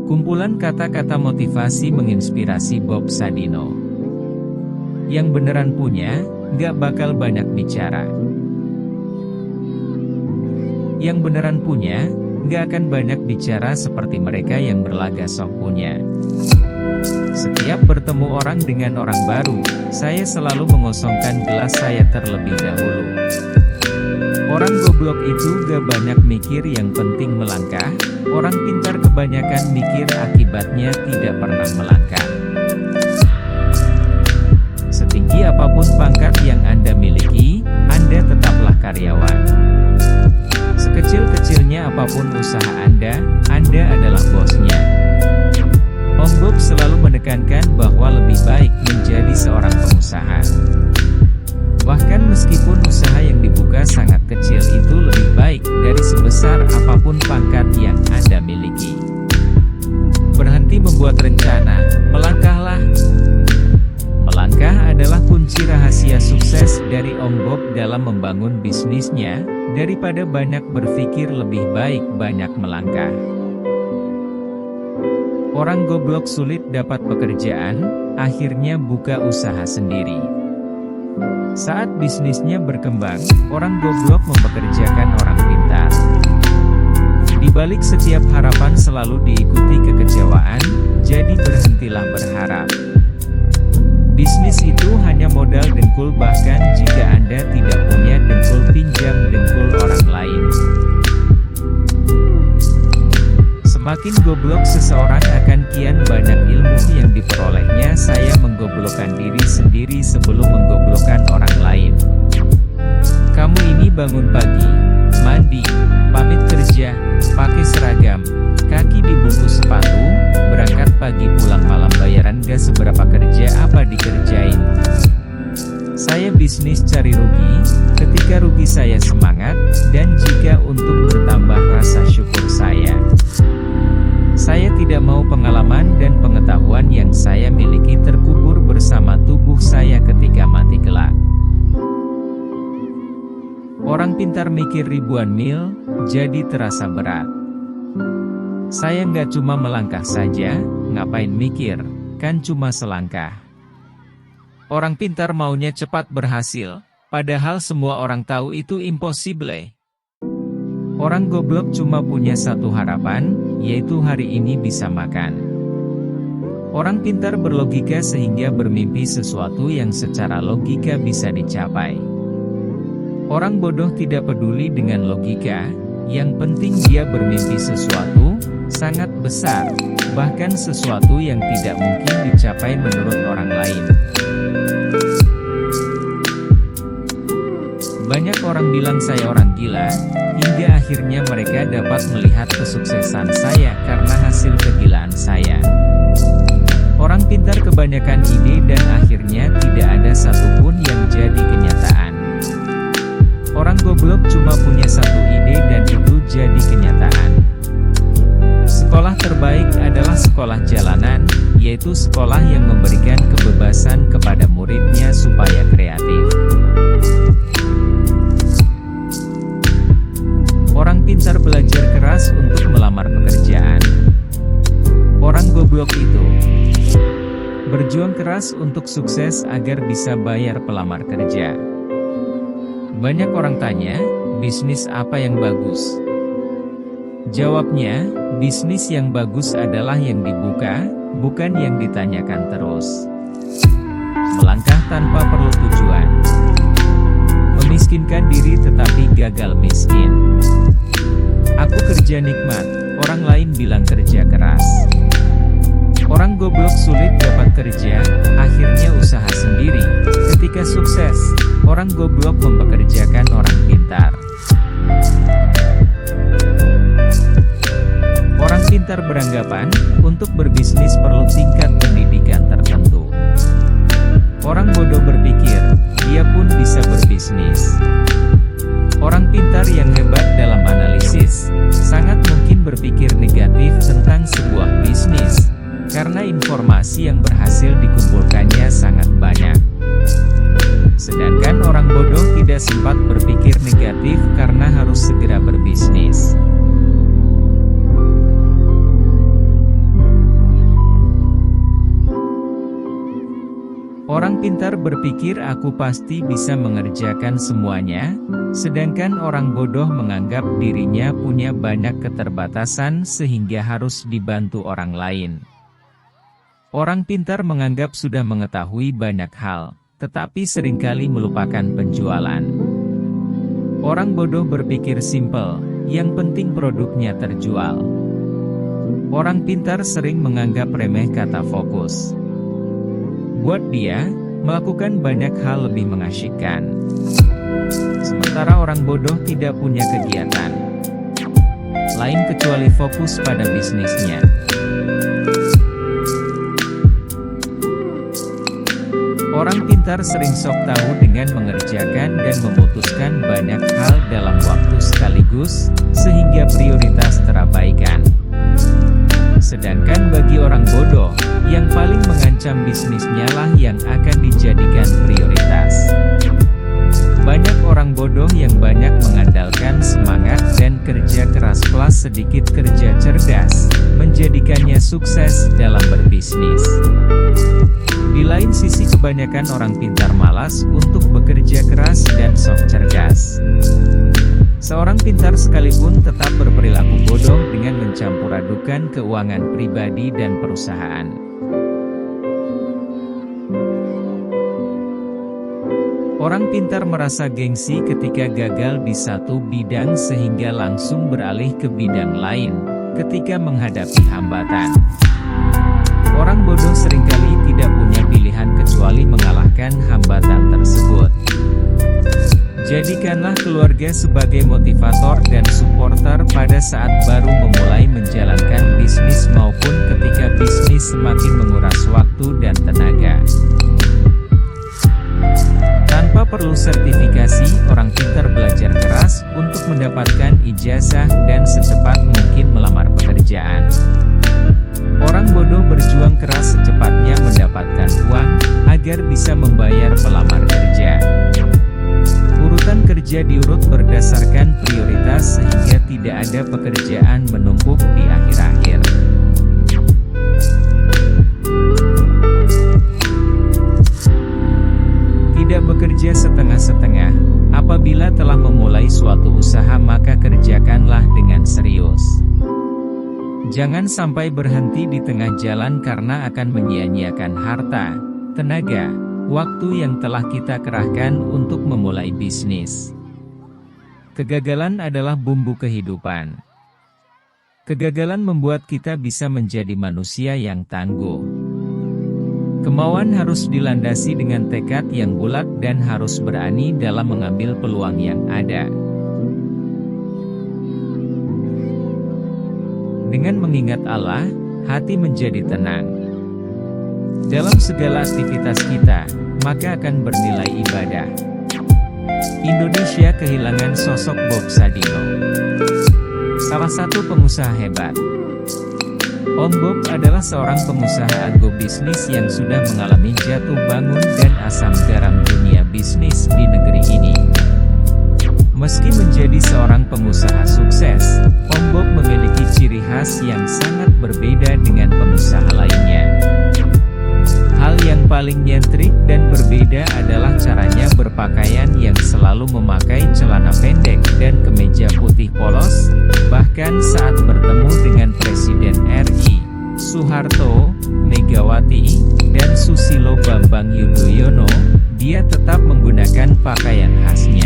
Kumpulan kata-kata motivasi menginspirasi Bob Sadino. Yang beneran punya, gak bakal banyak bicara. Yang beneran punya, gak akan banyak bicara seperti mereka yang berlagak sok punya. Setiap bertemu orang dengan orang baru, saya selalu mengosongkan gelas saya terlebih dahulu. Orang goblok itu gak banyak mikir, yang penting melangkah. Orang pintar kebanyakan mikir, akibatnya tidak pernah melangkah. Setinggi apapun pangkat yang Anda miliki, Anda tetaplah karyawan. Sekecil-kecilnya apapun usaha Anda adalah bosnya. Om Bob selalu menekankan bahwa lebih baik menjadi seorang pengusaha. Bahkan meskipun usaha yang dibuka sangat kecil, itu lebih baik dari sebesar apapun pangkat yang Anda miliki. Berhenti membuat rencana, melangkahlah. Melangkah adalah kunci rahasia sukses dari Om Bob dalam membangun bisnisnya. Daripada banyak berpikir, lebih baik banyak melangkah. Orang goblok sulit dapat pekerjaan, akhirnya buka usaha sendiri. Saat bisnisnya berkembang, orang goblok mempekerjakan orang pintar. Di balik setiap harapan selalu diikuti kekecewaan, jadi berhentilah berharap. Bisnis itu hanya modal dengkul, bahkan jika Anda tidak punya dengkul, pinjam dengkul orang lain. Semakin goblok seseorang, akan kian banyak ilmu yang diperolehnya. Saya menggoblokkan diri sendiri sebelum menggoblokkan orang lain. Kamu ini bangun pagi, mandi, pamit kerja, pakai seragam, kaki dibungkus sepatu, berangkat pagi pulang malam, bayaran gak seberapa, kerja apa dikerjain. Saya bisnis cari rugi, ketika rugi saya semangat, dan jika untung bertambah rasa syukur saya. Saya tidak mau pengalaman dan pengetahuan yang saya miliki terkubur bersama tubuh saya ketika mati kelak. Orang pintar mikir ribuan mil, jadi terasa berat. Saya nggak cuma melangkah saja, ngapain mikir, kan cuma selangkah. Orang pintar maunya cepat berhasil, padahal semua orang tahu itu impossible. Orang goblok cuma punya satu harapan, yaitu hari ini bisa makan. Orang pintar berlogika sehingga bermimpi sesuatu yang secara logika bisa dicapai. Orang bodoh tidak peduli dengan logika, yang penting dia bermimpi sesuatu sangat besar, bahkan sesuatu yang tidak mungkin dicapai menurut orang lain. Banyak orang bilang saya orang gila, hingga akhirnya mereka dapat melihat kesuksesan saya karena hasil kegilaan saya. Orang pintar kebanyakan ide dan akhirnya tidak ada satupun yang jadi kenyataan. Orang goblok cuma punya satu ide dan itu jadi kenyataan. Sekolah terbaik adalah sekolah jalanan, yaitu sekolah yang memberikan kebebasan kepada muridnya supaya kreatif. Orang pintar belajar keras untuk melamar pekerjaan. Orang goblok itu berjuang keras untuk sukses agar bisa bayar pelamar kerja. Banyak orang tanya, bisnis apa yang bagus? Jawabnya, bisnis yang bagus adalah yang dibuka, bukan yang ditanyakan terus. Melangkah tanpa perlu tujuan. Memiskinkan diri tetapi gagal miskin. Aku kerja nikmat, orang lain bilang kerja keras. Orang goblok sulit dapat kerja, akhirnya usaha sendiri. Ketika sukses, orang goblok mempekerjakan orang pintar. Orang pintar beranggapan, untuk berbisnis perlu tingkat pendidikan tertentu. Orang bodoh berpikir, dia pun bisa berbisnis. Orang pintar yang hebat dalam analisis, sangat mungkin berpikir negatif tentang sebuah bisnis, karena informasi yang berhasil dikumpulkannya sangat banyak. Sedangkan orang bodoh tidak sempat berpikir negatif karena harus segera berbisnis. Orang pintar berpikir aku pasti bisa mengerjakan semuanya, sedangkan orang bodoh menganggap dirinya punya banyak keterbatasan sehingga harus dibantu orang lain. Orang pintar menganggap sudah mengetahui banyak hal, tetapi seringkali melupakan penjualan. Orang bodoh berpikir simpel, yang penting produknya terjual. Orang pintar sering menganggap remeh kata fokus. Buat dia, melakukan banyak hal lebih mengasyikkan. Sementara orang bodoh tidak punya kegiatan lain kecuali fokus pada bisnisnya. Orang pintar sering sok tahu dengan mengerjakan dan memutuskan banyak hal dalam waktu sekaligus, sehingga prioritas terabaikan. Sedangkan bagi orang bodoh, yang paling mengancam bisnisnya lah yang akan dijadikan prioritas. Banyak orang bodoh yang banyak mengandalkan semangat dan kerja keras plus sedikit kerja cerdas, menjadikannya sukses dalam berbisnis. Di lain sisi kebanyakan orang pintar malas untuk bekerja keras dan sok cerdas. Seorang pintar sekalipun tetap berperilaku bodoh dengan mencampur adukan keuangan pribadi dan perusahaan. Orang pintar merasa gengsi ketika gagal di satu bidang sehingga langsung beralih ke bidang lain, ketika menghadapi hambatan. Orang bodoh seringkali tidak punya pilihan kecuali mengalahkan hambatan tersebut. Jadikanlah keluarga sebagai motivator dan supporter pada saat baru memulai menjalankan bisnis maupun ketika bisnis semakin menguras waktu dan tenaga. Tanpa perlu sertifikasi, orang pintar belajar keras untuk mendapatkan ijazah dan secepat mungkin melamar pekerjaan. Orang bodoh berjuang keras secepatnya mendapatkan uang, agar bisa membayar pelamar kerja. Urutan kerja diurut berdasarkan prioritas sehingga tidak ada pekerjaan menumpuk di akhir-akhir. Tidak bekerja setengah-setengah. Apabila telah memulai suatu usaha maka kerjakanlah dengan serius. Jangan sampai berhenti di tengah jalan karena akan menyia-nyiakan harta, tenaga, waktu yang telah kita kerahkan untuk memulai bisnis. Kegagalan adalah bumbu kehidupan. Kegagalan membuat kita bisa menjadi manusia yang tangguh. Kemauan harus dilandasi dengan tekad yang bulat dan harus berani dalam mengambil peluang yang ada. Dengan mengingat Allah, hati menjadi tenang. Dalam segala aktivitas kita, maka akan bernilai ibadah. Indonesia kehilangan sosok Bob Sadino, salah satu pengusaha hebat. Om Bob adalah seorang pengusaha agrobisnis yang sudah mengalami jatuh bangun dan asam garam dunia bisnis di negeri ini. Meski menjadi seorang pengusaha sukses, Om Bob memiliki ciri khas yang sangat berbeda dengan pengusaha lainnya. Hal yang paling nyentrik dan berbeda adalah caranya berpakaian yang selalu memakai celana pendek dan kemeja putih polos, bahkan saat bertemu dengan Presiden RI, Soeharto, Megawati, dan Susilo Bambang Yudhoyono, dia tetap menggunakan pakaian khasnya.